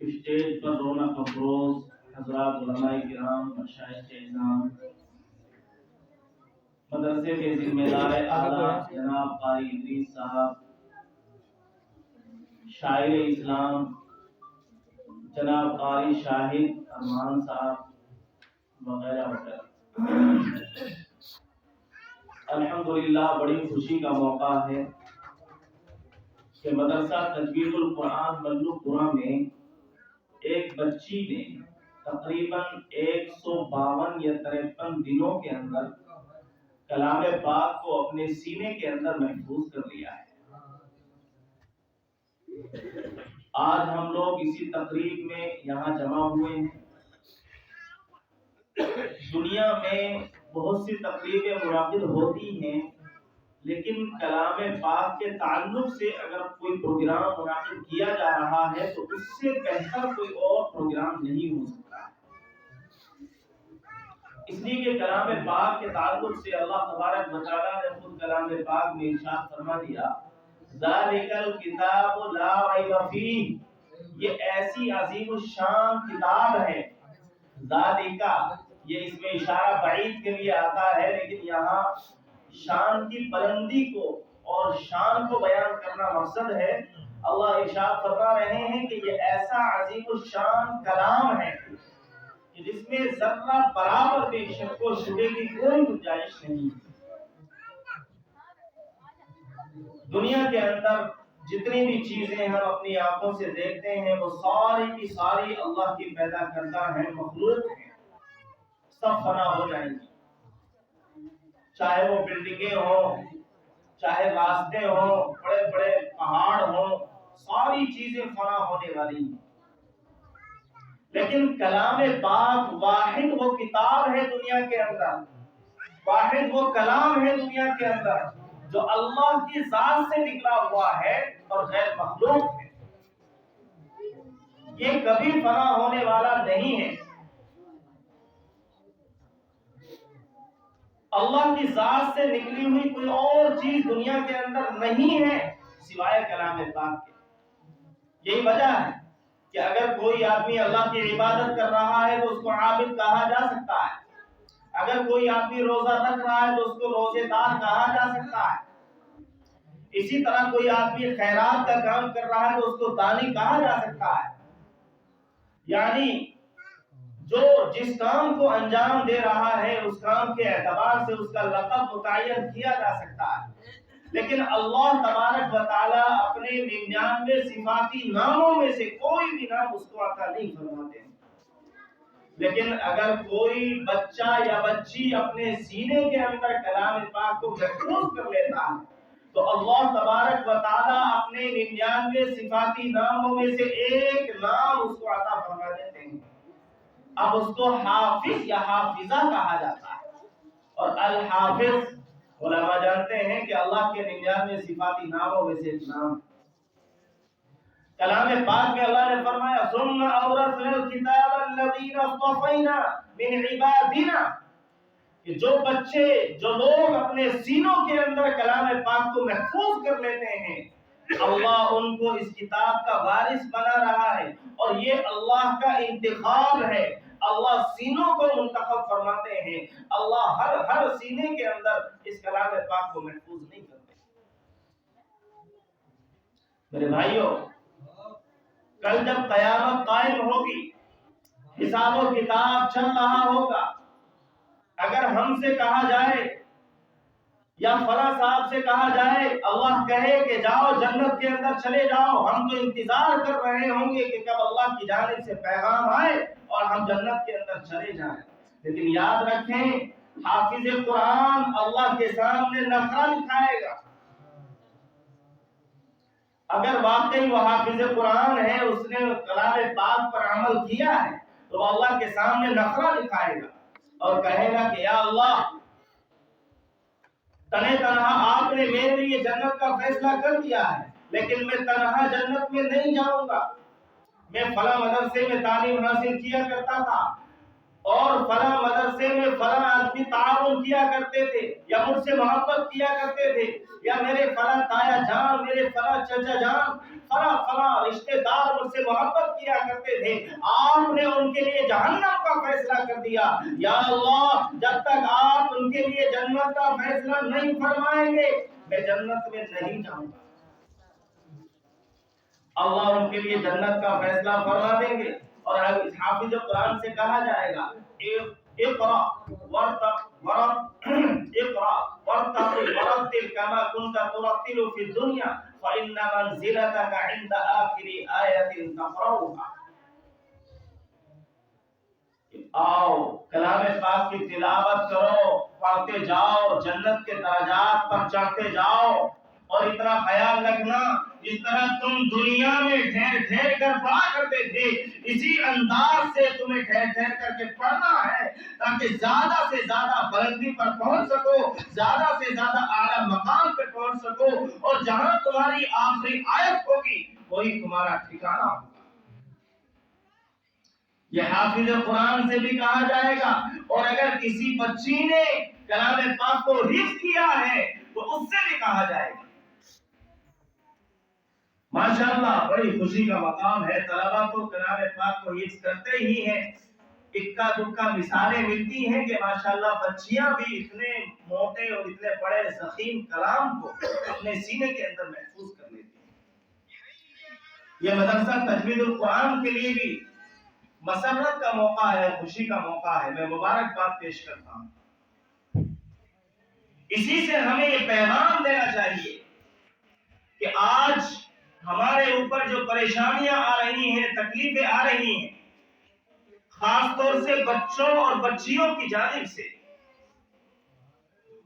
Stage پر رونق افروز حضرات علماء کرام، مشائخ اعظام، مدرسے کے ذمہ دار اعلیٰ جناب قاری ادریس صاحب، شاعر اسلام جناب قاری شاہد ارمان صاحب وغیرہ وغیرہ، الحمدللہ بڑی خوشی کا موقع ہے کہ مدرسہ تجوید القرآن ملو پورہ میں ایک بچی نے تقریباً 152 یا 53 دنوں کے اندر کلام پاک کو اپنے سینے کے اندر محفوظ کر لیا ہے۔ آج ہم لوگ اسی تقریب میں یہاں جمع ہوئے ہیں۔ دنیا میں بہت سی تقریبیں منعقد ہوتی ہیں، لیکن کلام پاک کے تعلق سے اگر کوئی پروگرام منعقد کیا جا رہا ہے تو اس سے بہتر کوئی اور پروگرام نہیں ہو سکتا ہے۔ اس لیے کہ کلام پاک کے تعلق سے اللہ تبارک و تعالیٰ نے خود کلام پاک میں ارشاد فرما دیا، ذالک الکتاب لا ریب فیہ، یہ ایسی عظیم الشان کتاب ہے۔ ذالک، یہ اس میں اشارہ بعید کے لیے آتا ہے، لیکن یہاں شان کی بلندی کو اور شان کو بیان کرنا مقصد ہے۔ اللہ ارشاد فرما رہے ہیں کہ یہ ایسا عظیم الشان کلام ہے کہ جس میں ذرہ برابر بھی شک و شبہ کی کوئی گنجائش نہیں۔ دنیا کے اندر جتنی بھی چیزیں ہم اپنی آنکھوں سے دیکھتے ہیں وہ ساری کی ساری اللہ کی پیدا کردہ ہیں، مخلوق ہیں، سب فنا ہو جائیں گی، چاہے وہ بلڈنگیں ہوں، چاہے راستے ہوں، بڑے بڑے پہاڑ ہوں، ساری چیزیں فنا ہونے والی ہیں۔ لیکن کلام پاک واحد وہ کتاب ہے دنیا کے اندر، واحد وہ کلام ہے دنیا کے اندر جو اللہ کی ذات سے نکلا ہوا ہے اور غیر مخلوق ہے۔ یہ کبھی فنا ہونے والا نہیں ہے۔ اللہ کی ذات سے نکلی ہوئی کوئی اور چیز دنیا کے اندر نہیں ہے سوائے کلام پاک کے۔ یہی وجہ ہے کہ اگر کوئی آدمی اللہ کی عبادت کر رہا ہے تو اس کو عابد کہا جا سکتا ہے، اگر کوئی آدمی روزہ رکھ رہا ہے تو اس کو روزے دار کہا جا سکتا ہے، اسی طرح کوئی آدمی خیرات کا کام کر رہا ہے تو اس کو دانی کہا جا سکتا ہے۔ یعنی جو جس کام کو انجام دے رہا ہے اس کام کے اعتبار سے اس کا لقب متعین کیا جا سکتا ہے، لیکن اللہ تبارک و تعالیٰ اپنے 99 صفاتی ناموں میں سے کوئی بھی نام اس کو عطا نہیں فرماتے ہیں۔ لیکن اگر کوئی بچہ یا بچی اپنے سینے کے اندر کلام پاک کو محفوظ کر لیتا ہے تو اللہ تبارک و تعالیٰ اپنے 99 صفاتی ناموں میں سے ایک نام اس کو عطا فرما دیتے ہیں۔ اب اس کو حافظ یا حافظہ کہا جاتا ہے، اور الحافظ علماء جانتے ہیں کہ اللہ کے 99 صفاتی ناموں میں سے ایک نام۔ کلام پاک میں اللہ نے فرمایا ثم اورثنا الکتاب الذین اصطفینا من عبادنا، کہ جو بچے جو لوگ اپنے سینوں کے اندر کلام پاک کو محفوظ کر لیتے ہیں اللہ ان کو اس کتاب کا وارث بنا رہا ہے، اور یہ اللہ کا انتخاب ہے۔ اللہ سینوں کو منتخب فرماتے ہیں، اللہ ہر سینے کے اندر اس کلام پاک کو محفوظ نہیں کرتے۔ میرے بھائیوں، کل جب قیامت قائم ہوگی، حساب و کتاب چل رہا ہوگا، اگر ہم سے کہا جائے یا فلاں صاحب سے کہا جائے، اللہ کہے کہ جاؤ جنت کے اندر چلے جاؤ، ہم تو انتظار کر رہے ہوں گے کہ کب اللہ کی جانب سے پیغام آئے اور ہم جنت کے اندر چلے جائیں۔ لیکن یاد رکھیں، حافظ قرآن اللہ کے سامنے نخرہ دکھائے گا۔ اگر واقعی وہ حافظ قرآن ہے، اس نے کلام پاک پر عمل کیا ہے، تو وہ اللہ کے سامنے نخرہ دکھائے گا اور کہے گا کہ یا اللہ، تنہا تنہا آپ نے میرے لیے جنت کا فیصلہ کر دیا ہے، لیکن میں تنہا جنت میں نہیں جاؤں گا۔ میں فلاں مدرسے میں تعلیم حاصل کیا کرتا تھا، اور فلاں مدرسے میں فلاں آدمی تعاون کیا کرتے تھے یا مجھ سے محبت کیا کرتے تھے یا میرے فلاں تایا جان میرے فلاں چچا جان فلاں فلاں رشتے دار مجھ سے محبت کیا کرتے تھے، آپ نے ان کے لیے جہنم کا فیصلہ کر دیا۔ یا اللہ جب تک آپ ان کے لیے جنت کا فیصلہ نہیں فرمائیں گے میں جنت میں نہیں جاؤں گا۔ اللہ ان کے لیے جنت کا فیصلہ فرما دیں گے اور حافظ قرآن سے کہا جائے گا اقرا ورتل كما كنت ترتل في الدنيا فإن منزلتك عند آخر آية تقرأها۔ آؤ کلام پاک کی تلاوت کرو، پڑھتے جاؤ، جنت کے درجات پر چڑھتے جاؤ، اور اتنا خیال رکھنا جس طرح تم دنیا میں ٹھہر ٹھہر کر پڑھا کرتے تھے اسی انداز سے تمہیں ٹھہر ٹھہر کر کے پڑھنا ہے تاکہ زیادہ سے زیادہ بلندی پر پہنچ سکو، زیادہ سے زیادہ اعلیٰ مقام پہ پہنچ سکو، اور جہاں تمہاری آخری آیت ہوگی وہی تمہارا ٹھکانہ ہوگا۔ یہ حافظ قرآن سے بھی کہا جائے گا، اور اگر کسی بچی نے کلام پاک کو حفظ کیا ہے تو اس سے بھی کہا جائے گا۔ ماشاءاللہ بڑی خوشی کا مقام ہے، طلبہ تو کلام پاک کو حفظ کرتے ہی ہیں، اکا دکا مثالیں ملتی ہیں کہ ماشاءاللہ بچیاں بھی اتنے موٹے اور اتنے بڑے ضخیم کلام کو اپنے سینے کے اندر محفوظ کر لیتی ہیں۔ یہ مدرسہ تجوید القرآن کے لیے بھی مسرت کا موقع ہے، خوشی کا موقع ہے، میں مبارکباد پیش کرتا ہوں۔ اسی سے ہمیں یہ پیغام دینا چاہیے کہ آج ہمارے اوپر جو پریشانیاں آ رہی ہیں، تکلیفیں آ رہی ہیں، خاص طور سے بچوں اور بچیوں کی جانب سے،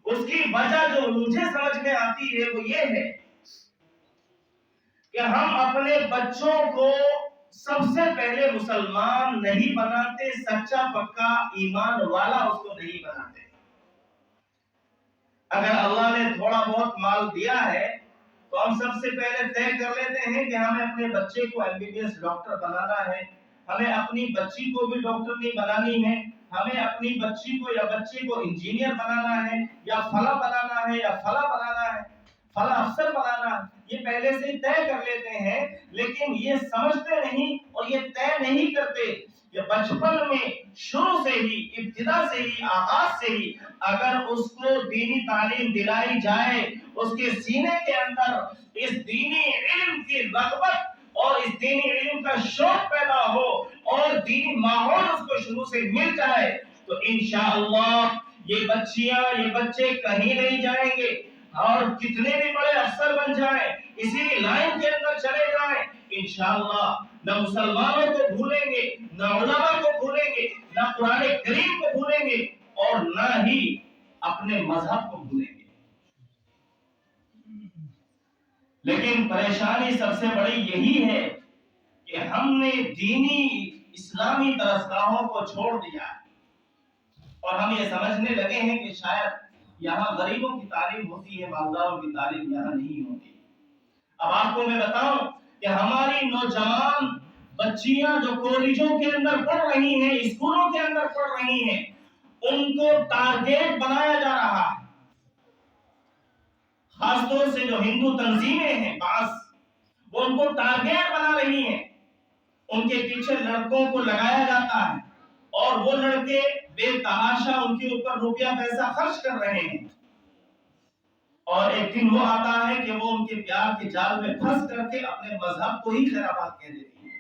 اس کی وجہ جو مجھے سمجھ میں آتی ہے وہ یہ ہے کہ ہم اپنے بچوں کو سب سے پہلے مسلمان نہیں بناتے، سچا پکا ایمان والا اس کو نہیں بناتے۔ اگر اللہ نے تھوڑا بہت مال دیا ہے تو ہم سب سے پہلے طے کر لیتے ہیں کہ ہمیں اپنے بچے کو MBBS ڈاکٹر بنانا ہے، ہمیں اپنی بچی کو بھی ڈاکٹر نہیں بنانی ہے، ہمیں اپنی بچی کو یا بچے کو انجینئر بنانا ہے یا فلاں بنانا ہے یا فلاں بنانا ہے، فلاں افسر بنانا ہے۔ یہ پہلے سے ہی طے کر لیتے ہیں، لیکن یہ سمجھتے نہیں اور یہ طے نہیں کرتے کہ بچپن میں شروع سے ہی، ابتدا سے ہی، آغاز سے ہی اگر اس کو دینی تعلیم دلائی جائے، اس کے سینے کے اندر اس دینی علم کی رغبت اور اس دینی علم کا شوق پیدا ہو اور دینی ماحول اس کو شروع سے مل جائے تو انشاءاللہ یہ بچیاں یہ بچے کہیں نہیں جائیں گے، اور کتنے بھی بڑے افسر بن جائیں، اسی لائن کے اندر چلے جائیں، انشاءاللہ نہ مسلمانوں کو بھولیں گے، نہ علماء کو بھولیں گے، نہ قرآن کریم کو بھولیں گے، اور نہ ہی اپنے مذہب کو بھولیں گے۔ لیکن پریشانی سب سے بڑی یہی ہے کہ ہم نے دینی اسلامی درسگاہوں کو چھوڑ دیا ہے، اور ہم یہ سمجھنے لگے ہیں کہ شاید یہاں غریبوں کی تعلیم ہوتی ہے، مالداروں کی تعلیم یہاں نہیں ہوتی۔ اب آپ کو میں بتاؤں کہ ہماری نوجوان بچیاں جو کالجوں کے اندر پڑھ رہی ہیں، اسکولوں کے اندر پڑھ رہی ہیں، ان کو ٹارگیٹ بنایا جا رہا ہے۔ خاص طور سے جو ہندو تنظیمیں ہیں بعض، وہ ان کو ٹارگیٹ بنا رہی ہیں، ان کے پیچھے لڑکوں کو لگایا جاتا ہے اور وہ لڑکے بے تحاشا ان کے اوپر روپیہ پیسہ خرچ کر رہے ہیں، اور ایک دن وہ آتا ہے کہ وہ ان کے پیار کے جال میں پھنس کر کے اپنے مذہب کو ہی خرابات کہہ دیتی ہے۔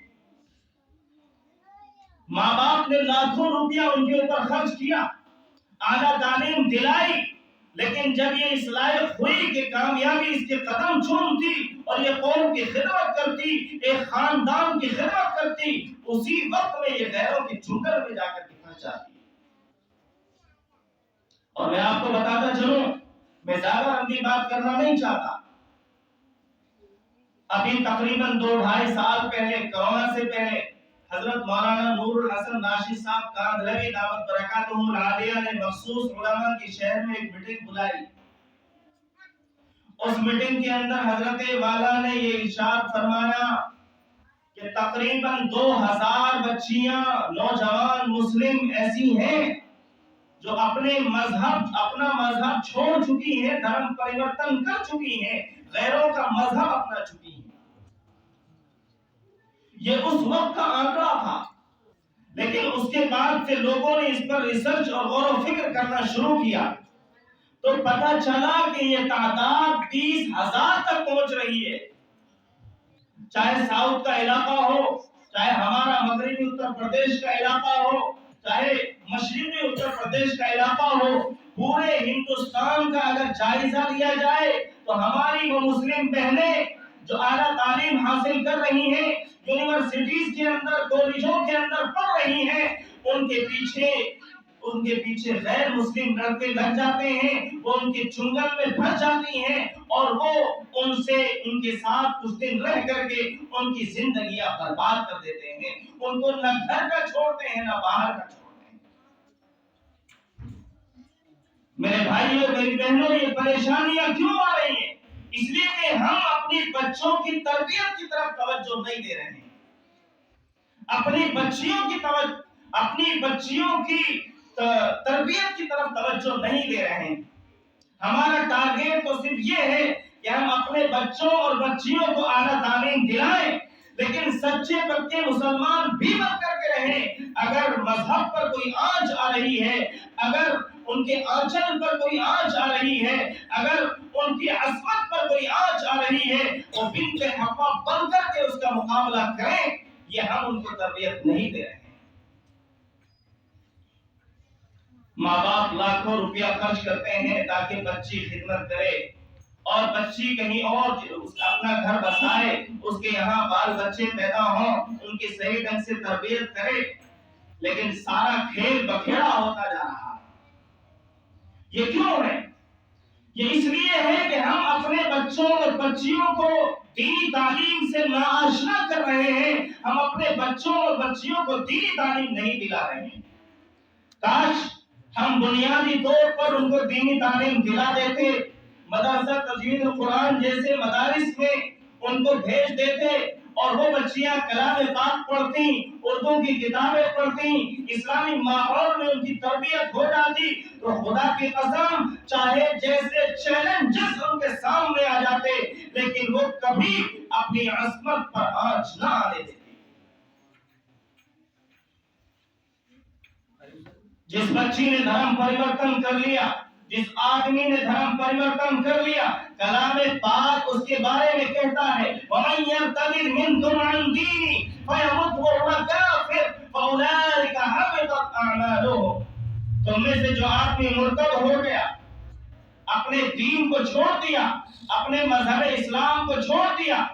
ماں باپ نے لاکھوں روپیہ ان کے اوپر خرچ کیا، اعلیٰ تعلیم دلائی، لیکن جب یہ اس لائق ہوئی کہ کامیابی اس کے قدم چومتی اور یہ قوم کی خدمت کرتی، ایک خاندان کی خدمت کرتی، اسی وقت میں یہ غیروں کے چنگل میں جا کر کے پھنس جاتی۔ اور میں آپ کو بتاتا چلوں، میں زیادہ لمبی بات کرنا نہیں چاہتا، ابھی تقریباً 2-2.5 سال پہلے، کورونا سے پہلے، حضرت مولانا نور الحسن ناشی صاحب کاندھلوی دعوت برکاتہم العالیہ نے مخصوص علماء کی شہر میں ایک میٹنگ بلائی۔ اس میٹنگ کے اندر حضرت والا نے یہ ارشاد فرمایا کہ تقریباً 2000 بچیاں نوجوان مسلم ایسی ہیں جو اپنا مذہب چھوڑ چکی ہیں، دھرم پریورتن کر چکی ہیں، غیروں کا مذہب اپنا چکی ہیں۔ یہ اس وقت کا آنکڑا تھا، لیکن اس کے بعد سے لوگوں نے اس پر ریسرچ اور غور و فکر کرنا شروع کیا تو پتہ چلا کہ یہ تعداد 20,000 تک پہنچ رہی ہے۔ چاہے ساؤتھ کا علاقہ ہو، چاہے ہمارا مغربی اتر پردیش کا علاقہ ہو، چاہے مشرقی اتر پردیش کا علاقہ ہو، پورے ہندوستان کا اگر جائزہ لیا جائے تو ہماری وہ مسلم بہنیں جو اعلیٰ تعلیم حاصل کر رہی ہیں، یونیورسٹیز کے اندر، کالجوں کے اندر پڑھ رہی ہیں، ان کے پیچھے غیر مسلم لڑکے لگ جاتے ہیں، وہ ان کے چنگل میں پھنس جاتی ہیں اور وہ ان کے ساتھ کچھ دن رہ کر کے ان کی زندگیاں برباد کر دیتے ہیں، ان کو نہ گھر کا چھوڑتے ہیں نہ باہر کا چھوڑتے ہیں۔ میرے بھائیوں، میری بہنوں، یہ پریشانیاں کیوں آ رہی ہیں؟ اس لیے کہ ہم اپنی بچوں کی تربیت کی طرف توجہ نہیں دے رہے ہیں، اپنی بچیوں کی تربیت کی طرف توجہ نہیں دے رہے ہیں۔ ہمارا ٹارگیٹ تو صرف یہ ہے کہ ہم اپنے بچوں اور بچیوں کو اعلیٰ تعلیم دلائیں، لیکن سچے پکے مسلمان بھی بن کر کے رہیں۔ اگر مذہب پر کوئی آنچ آ رہی ہے، اگر ان کے آنچل پر کوئی آنچ آ رہی ہے، اگر ان کی عصمت پر کوئی آنچ آ رہی ہے، وہ بنت حوا بن کر کے اس کا مقابلہ کریں۔ یہ ہم ان کو تربیت نہیں دے رہے ہیں۔ ماں باپ لاکھوں روپیہ خرچ کرتے ہیں تاکہ بچی خدمت کرے اور بچی کہیں اور اپنا گھر بسائے، اس کے یہاں بال بچے پیدا ہوں، ان کی صحیح ڈھنگ سے تربیت کرے، لیکن سارا کھیل بکھیڑا ہوتا جا رہا ہے۔ یہ کیوں ہے؟ یہ اس لیے ہے کہ ہم اپنے بچوں اور بچیوں کو دینی تعلیم سے ناآشنا کر رہے ہیں، ہم اپنے بچوں اور بچیوں کو دینی تعلیم نہیں دلا رہے ہیں۔ کاش ہم بنیادی طور پر ان کو دینی تعلیم دلا دیتے، مدرسہ تجوید القرآن جیسے مدارس میں ان کو بھیج دیتے اور وہ بچیاں کلام پاک پڑھتی، اردو کی کتابیں پڑھتی، اسلامی ماحول میں ان کی تربیت ہو جاتی، تو خدا کی قسم چاہے جیسے چیلنجز ان کے سامنے آ جاتے لیکن وہ کبھی اپنی عصمت پر آنچ نہ آنے دیتے۔ جس بچی نے دھرم پریورتن کر لیا، جس آدمی نے دھرم پریورتن کر لیا، کلام پاک اس کے بارے میں کہتا ہے وَمَن يَرْتَدِدْ مِنْكُمْ عَنْ دِينِهِ فَيَمُتْ وَهُوَ كَافِرٌ فَأُولَٰئِكَ حَبِطَتْ أَعْمَالُهُمْ۔ تم میں سے جو آدمی مرتد ہو گیا، اپنے دین کو چھوڑ دیا، اپنے مذہب اسلام کو چھوڑ دیا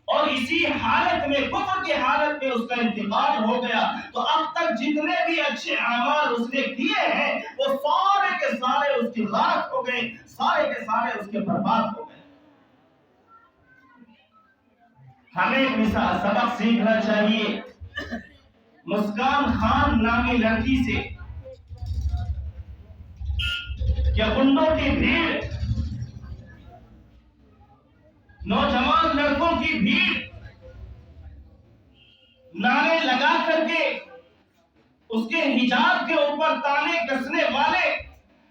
اور اسی حالت میں، کفر کی حالت میں اس کا انتقال ہو گیا، تو اب تک جتنے بھی اچھے اعمال اس نے کیے ہیں وہ سارے کے سارے اس کی غارت ہو گئے، سارے کے سارے اس کے برباد ہو گئے۔ ہمیں سبق سیکھنا چاہیے مسکان خان نامی لڑکی سے کہ گنڈوں کی بھیڑ، نوجوان لڑکوں کی بھیڑ نعرے لگا کر کے اس کے حجاب کے اوپر تانے کسنے والے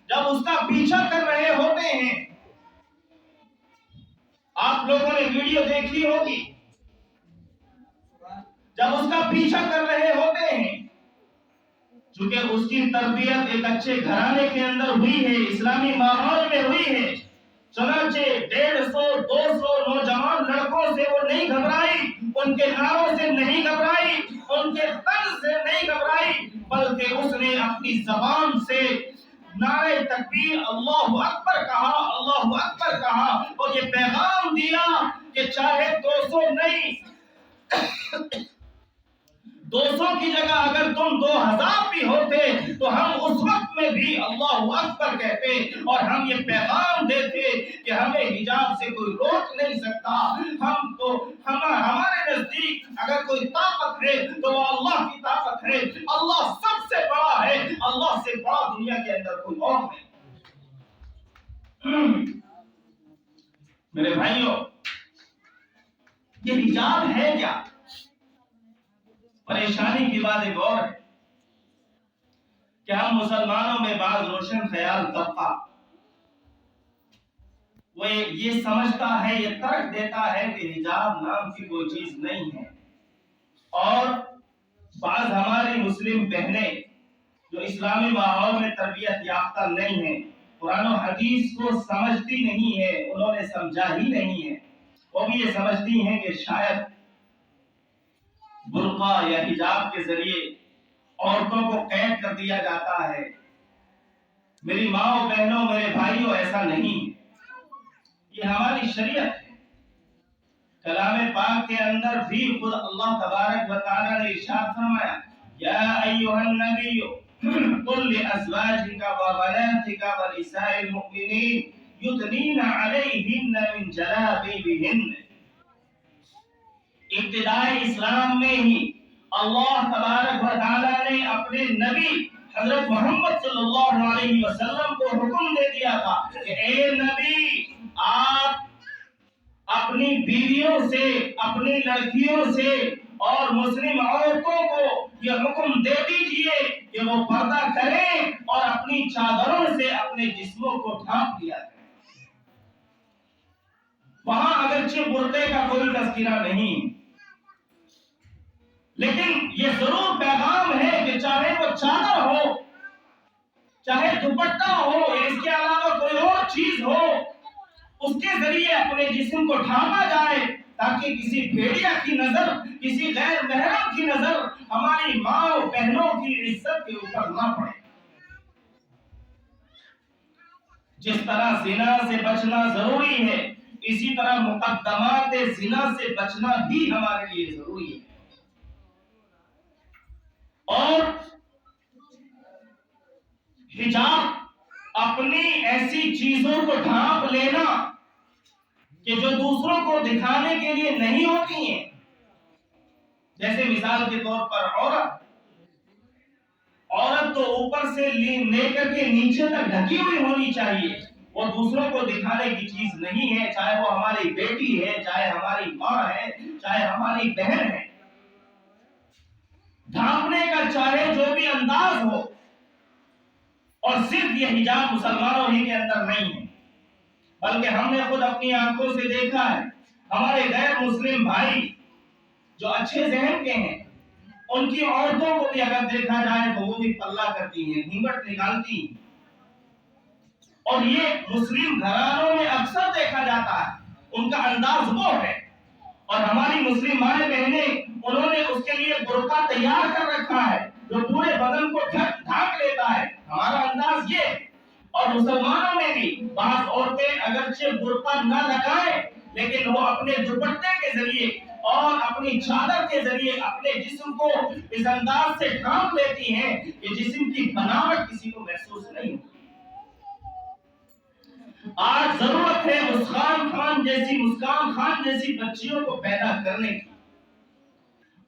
جب اس کا پیچھا کر رہے ہوتے ہیں، آپ لوگوں نے ویڈیو دیکھی ہوگی، جب اس کا پیچھا کر رہے ہوتے ہیں، چونکہ اس کی تربیت ایک اچھے گھرانے کے اندر ہوئی ہے، اسلامی ماحول میں ہوئی ہے، چنانچہ 150-200 نوجوان لڑکوں سے وہ نہیں گھبرائی، ان کے نعروں سے نہیں گھبرائی، ان کے طرز سے نہیں گھبرائی، بلکہ اس نے اپنی زبان سے نعرہ تکبیر اللہ اکبر کہا، اللہ اکبر کہا اور یہ پیغام دیا کہ چاہے 200 نہیں، 200 کی جگہ اگر تم 2000 بھی ہوتے تو ہم اس وقت میں بھی اللہ اکبر کہتے اور ہم یہ پیغام دیتے کہ ہمیں حجاب سے کوئی روک نہیں سکتا، ہمارے نزدیک اگر کوئی طاقت ہے تو وہ اللہ کی طاقت ہے، اللہ سب سے بڑا ہے، اللہ سے بڑا دنیا کے اندر کوئی اور نہیں۔ میرے بھائیوں، یہ حجاب ہے کیا؟ پریشانی کی بات ایک اور ہے کہ ہم مسلمانوں میں بعض روشن خیال طبقہ وہ یہ سمجھتا ہے، یہ ترک دیتا ہے کہ حجاب نام کی کوئی چیز نہیں ہے، اور بعض ہماری مسلم بہنیں جو اسلامی ماحول میں تربیت یافتہ نہیں ہیں، قرآن و حدیث کو سمجھتی نہیں ہے، انہوں نے سمجھا ہی نہیں ہے، وہ بھی یہ سمجھتی ہیں کہ شاید برقع یا حجاب کے ذریعے عورتوں کو قید کر دیا جاتا ہے۔ میری ماں بہنوں، میرے بھائیوں، ایسا نہیں ہے، یہ ہماری شریعت ہے۔ کلام پاک کے اندر بھی خود اللہ تبارک و تعالی نے ارشاد فرمایا، یا ایھا النبی قل لازواجک و بناتک و نساء المؤمنین یدنین علیہن من جلابیبہن۔ ابتدائے اسلام میں ہی اللہ تبارک و تعالی نے اپنے نبی حضرت محمد صلی اللہ علیہ وسلم کو حکم دے دیا تھا کہ اے نبی، آپ اپنی بیویوں سے، اپنی لڑکیوں سے اور مسلم عورتوں کو یہ حکم دے دیجئے کہ وہ پردہ کریں اور اپنی چادروں سے اپنے جسموں کو ڈھانپ لیا کریں۔ وہاں اگرچہ برقعے کا کوئی تذکرہ نہیں، لیکن یہ ضرور پیغام ہے کہ چاہے وہ چادر ہو، چاہے دوپٹہ ہو، یا اس کے علاوہ کوئی اور چیز ہو، اس کے ذریعے اپنے جسم کو ڈھانپا جائے تاکہ کسی بھیڑیا کی نظر، کسی غیر محرم کی نظر ہماری ماں و بہنوں کی عزت کے اوپر نہ پڑے۔ جس طرح زنا سے بچنا ضروری ہے، اسی طرح مقدمات زنا سے بچنا بھی ہمارے لیے ضروری ہے۔ اور حجاب اپنی ایسی چیزوں کو ڈھانپ لینا کہ جو دوسروں کو دکھانے کے لیے نہیں ہوتی ہیں، جیسے مثال کے طور پر عورت تو اوپر سے لے کر کے نیچے تک ڈھکی ہوئی ہونی چاہیے، وہ دوسروں کو دکھانے کی چیز نہیں ہے، چاہے وہ ہماری بیٹی ہے، چاہے ہماری ماں ہے، چاہے ہماری بہن ہے۔ ڈھانپنے کا چاہے جو بھی انداز ہو، اور صرف یہ حجاب مسلمانوں ہی کے اندر نہیں ہے، بلکہ ہم نے خود اپنی آنکھوں سے دیکھا ہے، ہمارے غیر مسلم بھائی جو اچھے ذہن کے ہیں، ان کی عورتوں کو بھی اگر دیکھا جائے تو وہ بھی پلہ کرتی ہیں، گھونگھٹ نکالتی ہیں، اور یہ مسلم گھرانوں میں اکثر دیکھا جاتا ہے، ان کا انداز وہ ہے۔ اور ہماری مسلم مائیں بہنیں، انہوں نے اس کے لیے برقع تیار کر رکھا ہے جو پورے بدن کو ڈھانپ لیتا ہے، ہمارا انداز یہ ہے۔ اور مسلمانوں میں بھی بعض عورتیں اگرچہ برقع نہ لگائیں، لیکن وہ اپنے دوپٹے کے ذریعے اور اپنی چادر کے ذریعے اپنے جسم کو اس انداز سے ڈھانپ لیتی ہیں کہ جسم کی بناوٹ کسی کو محسوس نہیں ہوتی۔ آج ضرورت ہے مسکان خان جیسی بچیوں کو پیدا کرنے کی۔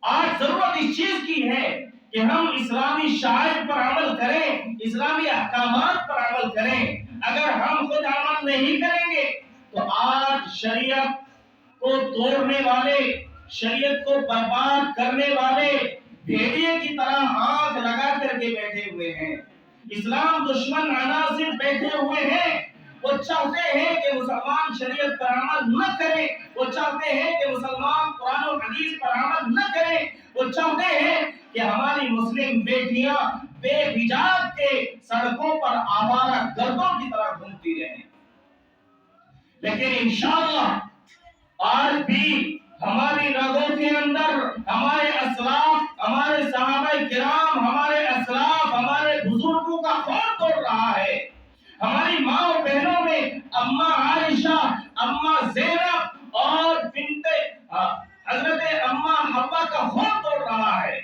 آج ضرورت اس چیز کی ہے کہ ہم اسلامی شعائر پر عمل کریں، اسلامی احکامات پر عمل کریں۔ اگر ہم خود عمل نہیں کریں گے تو آج شریعت کو توڑنے والے، شریعت کو برباد کرنے والے بھیڑیے کی طرح آنکھ لگا کر کے بیٹھے ہوئے ہیں، اسلام دشمن عناصر بیٹھے ہوئے ہیں۔ وہ چاہتے ہیں کہ مسلمان شریعت پر عمل نہ کرے، وہ چاہتے ہیں کہ مسلمان قرآن و حدیث پر عمل نہ کرے، وہ چاہتے ہیں کہ ہماری مسلم بیٹیاں بے حجاب کے سڑکوں پر آوارہ گردوں کی طرح گھومتی رہیں۔ لیکن انشاءاللہ آج بھی ہماری رگوں کے اندر ہمارے اسلاف، ہمارے صحابہ کرام، ہمارے اسلاف، ہمارے بزرگوں کا خون توڑ رہا ہے۔ ہماری ماں و بہنوں میں اماں عائشہ، اماں زینب اور بنت حضرت اماں حوا کا خون توڑ رہا ہے۔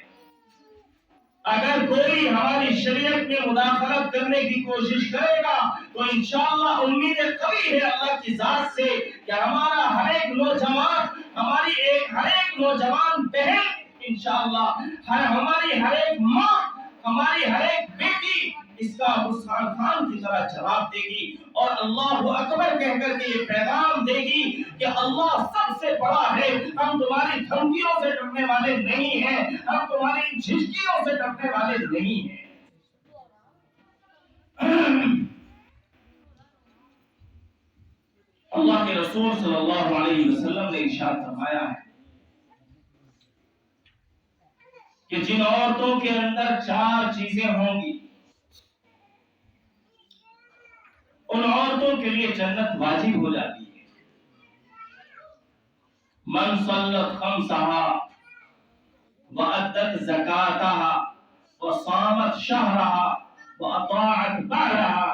اگر کوئی ہماری شریعت میں مداخلت کرنے کی کوشش کرے گا تو انشاءاللہ امید قوی ہے اللہ کی ذات سے کہ ہمارا ہر ایک نوجوان، ہماری ہر ایک نوجوان بہن انشاءاللہ، ہماری ہر ایک ماں، ہماری ہر ایک بیٹی اس کا مسلمان خان کی طرح جواب دے گی اور اللہ اکبر کہہ کر کے یہ پیغام دے گی کہ اللہ سب سے بڑا ہے، ہم تمہاری دھمکیوں سے ڈرنے والے نہیں ہیں، ہم تمہاری جھجکیوں سے ڈرنے والے نہیں ہیں۔ اللہ کے رسول صلی اللہ علیہ وسلم نے ارشاد فرمایا ہے کہ جن عورتوں کے اندر 4 چیزیں ہوں گی ان عورتوں کے لیے جنت واجب ہو جاتی ہے۔ من صلت خمسہا وأدت زکاتہا وصامت شہرہا وأطاعت بعلہا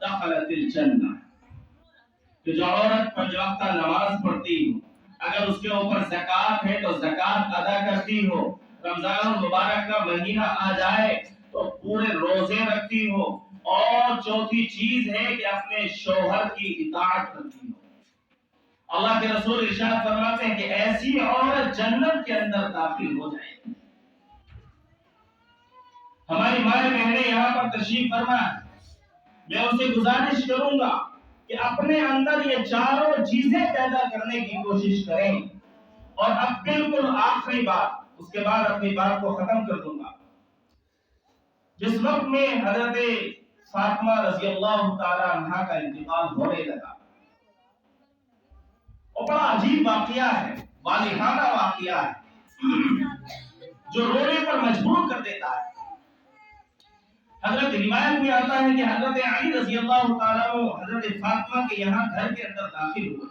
دخلت الجنہ، کہ جو عورت 5 وقت نماز پڑھتی ہو، اگر اس کے اوپر زکات ہے تو زکات ادا کرتی ہو، رمضان المبارک کا مہینہ آ جائے تو پورے روزے رکھتی ہو، اور چوتھی چیز ہے کہ اپنے شوہر کی اطاعت کرتی ہو۔ اللہ کے رسول ارشاد فرماتے ہیں کہ ایسی عورت جنت کے اندر داخل ہو جائے گی۔ ہماری مائیں بہنیں یہاں پر تشریف فرما، میں ان سے گزارش کروں گا کہ اپنے اندر یہ 4 چیزیں پیدا کرنے کی کوشش کریں۔ اور اب بالکل آخری بات، اس کے بعد اپنی بات کو ختم کر دوں گا۔ جس وقت میں حضرت فاطمہ رضی اللہ تعالی عنہا کا انتقال ہونے لگا، اور بڑا عجیب واقعہ ہے، والہانہ واقعہ ہے جو رونے پر مجبور کر دیتا ہے۔ حضرت روایت میں آتا ہے کہ حضرت علی رضی اللہ تعالیٰ عنہ حضرت فاطمہ کے یہاں گھر کے اندر داخل ہوئے۔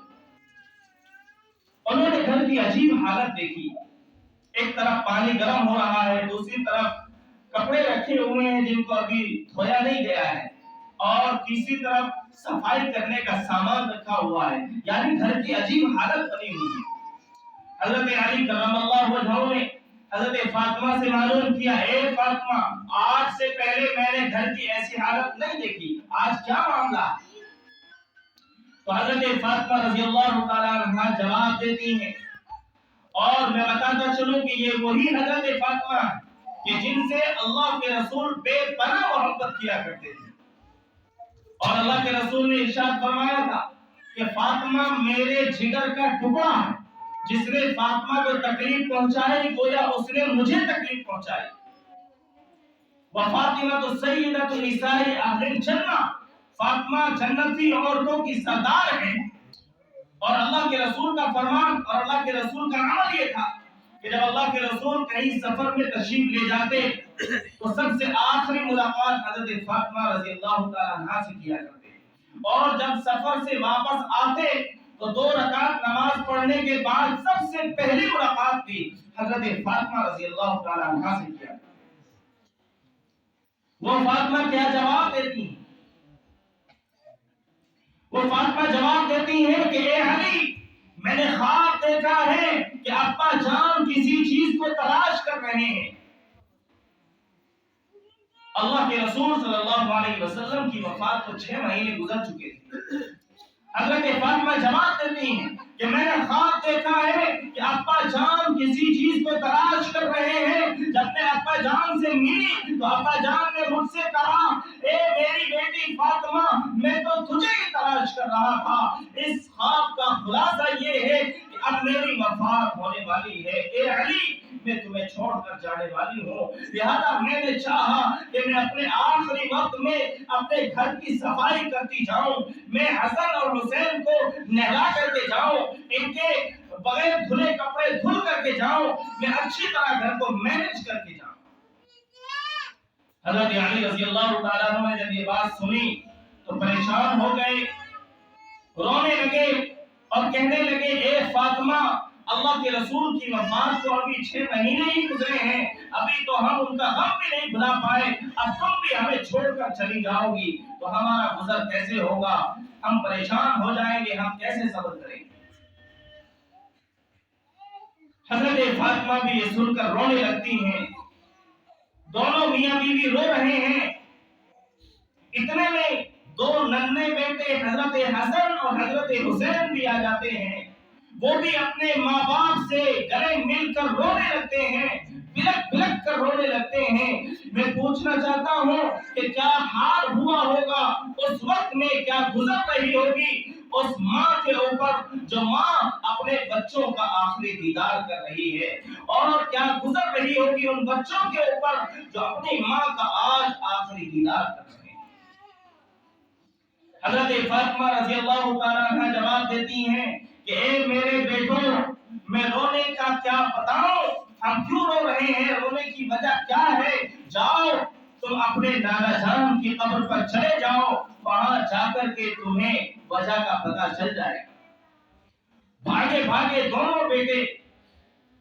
انہوں نے گھر کی عجیب حالت دیکھی، ایک طرف پانی گرم ہو رہا ہے، دوسری طرف کپڑے رکھے ہوئے ہیں جن کو ابھی دھویا نہیں گیا ہے، اور تیسری طرف صفائی کرنے کا سامان رکھا ہوا ہے، یعنی گھر کی عجیب حالت بنی ہوئی ہے۔ حضرت علی کرم اللہ وجہہ نے حضرت فاطمہ سے معلوم کیا، اے فاطمہ، آج سے پہلے میں نے گھر کی ایسی حالت نہیں دیکھی، آج کیا معاملہ ہے؟ تو حضرت فاطمہ رضی اللہ تعالیٰ عنہ جواب دیتی ہیں، اور میں بتاتا چلوں کہ یہ وہی حضرت فاطمہ کہ جن سے اللہ کے رسول بے پناہ محبت کیا کرتے تھے، اور اللہ کے رسول نے ارشاد فرمایا تھا کہ فاطمہ میرے جگر کا ٹکڑا ہے، جس نے فاطمہ کو تکلیف پہنچائی گویا اس نے مجھے تکلیف پہنچائی۔ وفاطمہ تو سیدۃ نساء اہل الجنہ، فاطمہ جنتی عورتوں کی سردار ہے۔ اور اللہ کے رسول کا فرمان اور اللہ کے رسول کا عمل یہ تھا کہ جب اللہ کے رسول کہیں سفر میں تشریف لے جاتے تو سب سے آخری ملاقات حضرت فاطمہ رضی اللہ تعالیٰ عنہا سے کیا کرتے، اور جب سفر سے واپس آتے تو 2 رکعت نماز پڑھنے کے بعد سب سے پہلی ملاقات بھی حضرت فاطمہ رضی اللہ تعالیٰ عنہا سے کیا۔ وہ فاطمہ کیا جواب دیتی ہیں؟ وہ فاطمہ جواب دیتی ہیں کہ اے علی، میں نے خواب دیکھا ہے کہ ابا جان کسی چیز کو تلاش کر رہے ہیں۔ اللہ کے رسول صلی اللہ علیہ وسلم کی وفات کو 6 مہینے گزر چکے تھے۔ حضرت فاطمہ جواب دیتی ہیں کہ میں نے خواب دیکھا ہے کہ ابا جان کسی چیز کو تلاش کر رہے ہیں۔ جب میں ابا جان سے ملی تو ابا جان نے مجھ سے کہا، اے میری بیٹی فاطمہ، میں تو تجھے ہی تلاش کر رہا تھا۔ اس خواب کا خلاصہ یہ ہے کہ اب میری وفات ہونے والی ہے، اے علی میں تمہیں چھوڑ کر جانے والی ہوں، لہذا میں نے چاہا کہ میں اپنے آخری وقت میں اپنے گھر کی صفائی کرتی جاؤں، میں حسن اور حسین کو نہلا کر کے جاؤں، ان کے بغیر دھلے کپڑے دھل کر کے جاؤں، میں اچھی طرح گھر کو مینج کر کے جاؤں۔ حضرت علی رضی اللہ تعالیٰ عنہ نے جب یہ بات سنی تو پریشان ہو گئے، رونے لگے اور کہنے لگے، اے فاطمہ، اللہ کے رسول کی وفات کو ابھی 6 مہینے ہی گزرے ہیں، ابھی تو ہم ان کا غم بھی نہیں بھلا پائے، اب تم بھی ہمیں چھوڑ کر چلی جاؤ گی تو ہمارا گزر کیسے ہوگا؟ ہم پریشان ہو جائیں گے، ہم کیسے صبر کریں گے؟ حضرت فاطمہ بھی یہ سن کر رونے لگتی ہیں، دونوں میاں بیوی رو رہے ہیں۔ اتنے میں 2 ننھے بیٹے حضرت حسن اور حضرت حسین بھی آ جاتے ہیں، وہ بھی اپنے ماں باپ سے گلے مل کر رونے لگتے ہیں، بلک بلک کر رونے لگتے ہیں۔ میں پوچھنا چاہتا ہوں کہ کیا گزر رہی ہوگی اس ماں کے اوپر جو ماں اپنے بچوں کا آخری دیدار کر رہی ہے، اور کیا گزر رہی ہوگی ان بچوں کے اوپر جو اپنی ماں کا آج آخری دیدار کر رہے ہیں۔ حضرت فاطمہ رضی اللہ تعالیٰ عنہ جواب دیتی ہیں کہ اے میرے بیٹوں، میں رونے کا کیا بتاؤں، ہم کیوں رو رہے ہیں، رونے کی وجہ کیا ہے؟ جاؤ تم اپنے نانا جان کی قبر پر چلے جاؤ، وہاں جا کر کے تمہیں وجہ کا پتہ چل جائے گا۔ بھاگے بھاگے دونوں بیٹے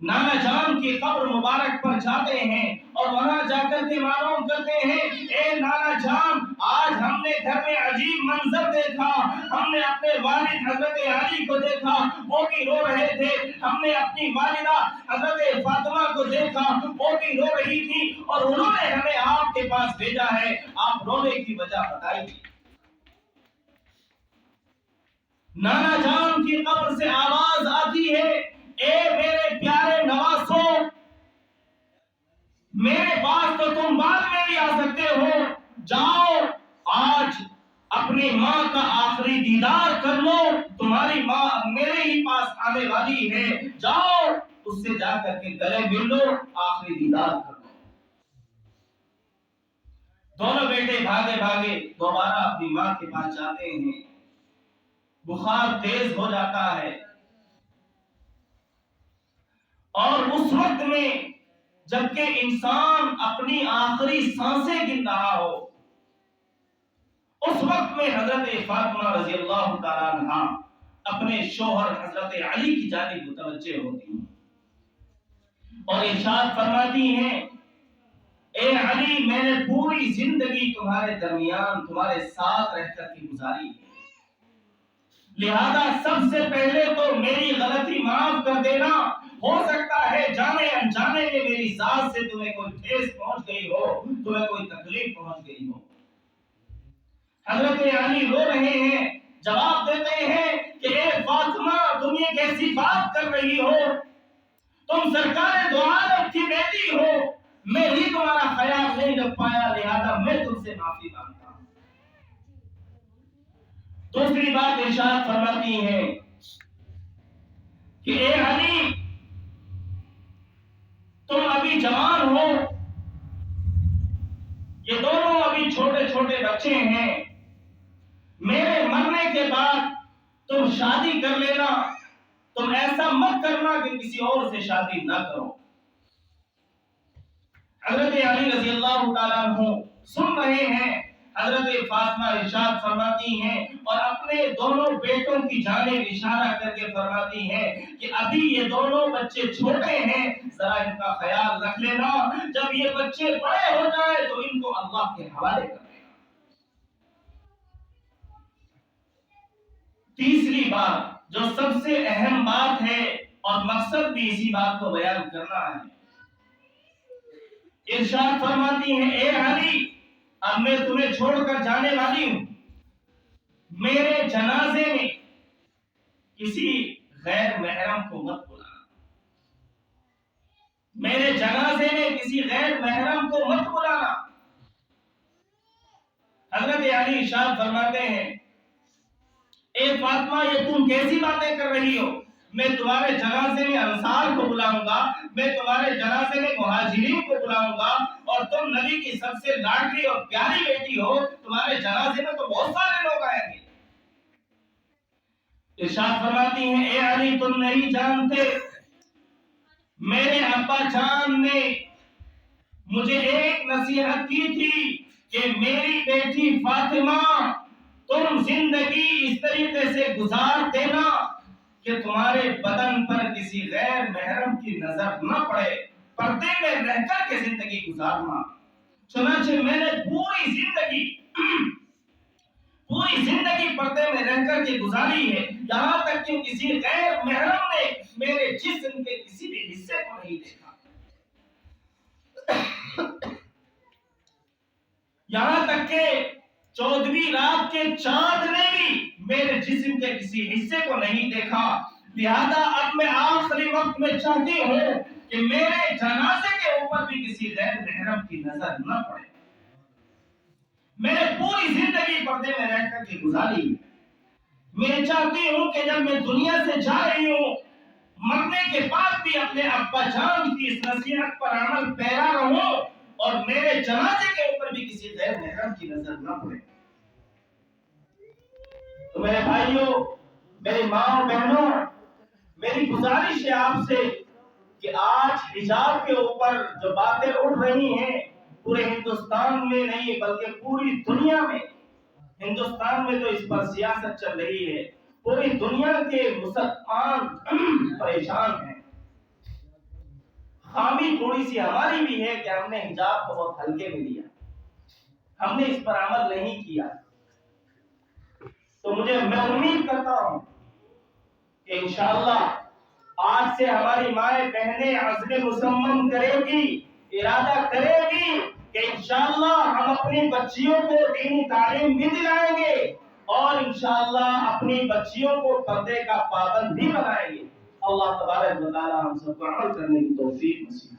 نانا جان کی قبر مبارک پر جاتے ہیں اور وہاں جا کر کے معلوم کرتے ہیں، اے نانا جان، آج ہم نے گھر میں عجیب منظر دیکھا، ہم نے اپنے والد حضرت علی کو دیکھا، وہ بھی رو رہے تھے، ہم نے اپنی والدہ حضرت فاطمہ کو دیکھا، وہ بھی رو رہی تھی، اور انہوں نے ہمیں آپ کے پاس بھیجا ہے، آپ رونے کی وجہ بتائیے۔ نانا جان کی قبر سے آواز آتی ہے، اے میرے پیارے نواسو، میرے پاس تو تم بعد میں بھی آ سکتے ہو، جاؤ آج اپنی ماں کا آخری دیدار کر لو، تمہاری ماں میرے ہی پاس آنے والی ہے، جاؤ اس سے جا کر کے گلے مل لو، آخری دیدار کر لو۔ دونوں بیٹے بھاگے بھاگے دوبارہ اپنی ماں کے پاس جاتے ہیں، بخار تیز ہو جاتا ہے، اور اس وقت میں جبکہ انسان اپنی آخری سانسیں گن رہا ہو، اس وقت میں حضرت فاطمہ رضی اللہ تعالیٰ عنہ اپنے شوہر حضرت علی کی جانب متوجہ ہوتی ہیں اور ارشاد فرماتی ہیں، اے علی، میں نے پوری زندگی تمہارے درمیان تمہارے ساتھ رہ کر کے گزاری ہے، لہذا سب سے پہلے تو میری غلطی معاف کر دینا، ہو سکتا ہے جانے انجانے میں میری ذات سے تمہیں کوئی ٹھیس پہنچ گئی ہو، تمہیں کوئی تکلیف پہنچ گئی ہو۔ حضرت علی رو رہے ہیں، جواب دیتے ہیں کہ اے فاطمہ، تم یہ کیسی بات کر رہی ہو، تم سرکار دو عالم کی بیٹی ہو، میں ہی تمہارا خیال نہیں رکھ پایا، لہذا میں تم سے معافی مانگتا ہوں۔ دوسری بات ارشاد فرماتی ہیں کہ اے علی، تم ابھی جوان ہو، یہ دونوں ابھی چھوٹے چھوٹے بچے ہیں، میرے مرنے کے بعد تم شادی کر لینا، تم ایسا مت کرنا کہ کسی اور سے شادی نہ کرو۔ حضرت علی رضی اللہ تعالیٰ عنہ سن رہے ہیں، حضرت فاطمہ ارشاد فرماتی ہیں اور اپنے دونوں بیٹوں کی جانب اشارہ کر کے فرماتی ہیں کہ ابھی یہ دونوں بچے چھوٹے ہیں، ذرا ان کا خیال رکھ لینا، جب یہ بچے بڑے ہو جائے تو ان کو اللہ کے حوالے کر دینا۔ تیسری بات جو سب سے اہم بات ہے اور مقصد بھی اسی بات کو بیان کرنا ہے، ارشاد فرماتی ہیں، اے علی، اب میں تمہیں چھوڑ کر جانے والی ہوں، میرے جنازے میں کسی غیر محرم کو مت بلانا، میرے جنازے میں کسی غیر محرم کو مت بلانا۔ حضرت علی ارشاد فرماتے ہیں، اے فاطمہ، یہ تم کیسی باتیں کر رہی ہو، میں تمہارے جنازے میں انصار کو بلاؤں گا، میں تمہارے جنازے میں مہاجرین کو بلاؤں گا، اور تم نبی کی سب سے لاڈلی اور پیاری بیٹی ہو، تمہارے جنازے میں تو بہت سارے لوگ آئیں گے۔ ارشاد فرماتی ہیں، اے علی، تم نہیں جانتے، میرے ابا جان نے مجھے ایک نصیحت کی تھی کہ میری بیٹی فاطمہ، تم زندگی اس طریقے سے گزار دینا کہ تمہارے بدن پر کسی غیر محرم کی نظر نہ پڑے، پردے میں رہ کر کے زندگی گزارنا۔ چنانچہ میں نے پوری زندگی پردے میں رہ کر کے گزاری ہے، یہاں تک کہ کسی غیر محرم نے میرے جسم کے کسی بھی حصے کو نہیں دیکھا، یہاں تک کہ 14ویں رات کے چاند نے بھی میرے جسم کے کسی حصے کو نہیں دیکھا، لہذا اب میں آخری وقت میں چاہتی ہوں کہ میرے جنازے کے اوپر بھی کسی غیر محرم کی نظر نہ پڑے۔ میں نے پوری زندگی پردے میں رہ کر کے گزاری. میں چاہتی ہوں کہ جب میں دنیا سے جا رہی ہوں مرنے کے بعد بھی اپنے ابا جان کی اس نصیحت پر عمل پیرا رہوں اور میرے جنازے کے اوپر بھی کسی غیر محرم کی نظر نہ پڑے. تو میرے بھائیوں، میری ماں اور بہنوں، میری گزارش ہے آپ سے کہ آج حجاب کے اوپر جو باتیں اٹھ رہی ہیں پورے ہندوستان میں نہیں بلکہ پوری دنیا میں، ہندوستان میں تو اس پر سیاست چل رہی ہے، پوری دنیا کے مسلمان پریشان ہیں. خامی تھوڑی سی ہماری بھی ہے کہ ہم نے حجاب کو بہت ہلکے میں لیا، ہم نے اس پر عمل نہیں کیا. تو میں امید کرتا ہوں کہ انشاءاللہ آج سے ہماری مائیں بہنیں عزم مصمم کرے گی، ارادہ کرے گی کہ انشاءاللہ ہم اپنی بچیوں کو دینی تعلیم بھی دلائیں گے اور انشاءاللہ اپنی بچیوں کو پردے کا پابند بھی بنائیں گے. اللہ تبارک و تعالی ہم سب کو عمل کرنے کی توفیق نصیب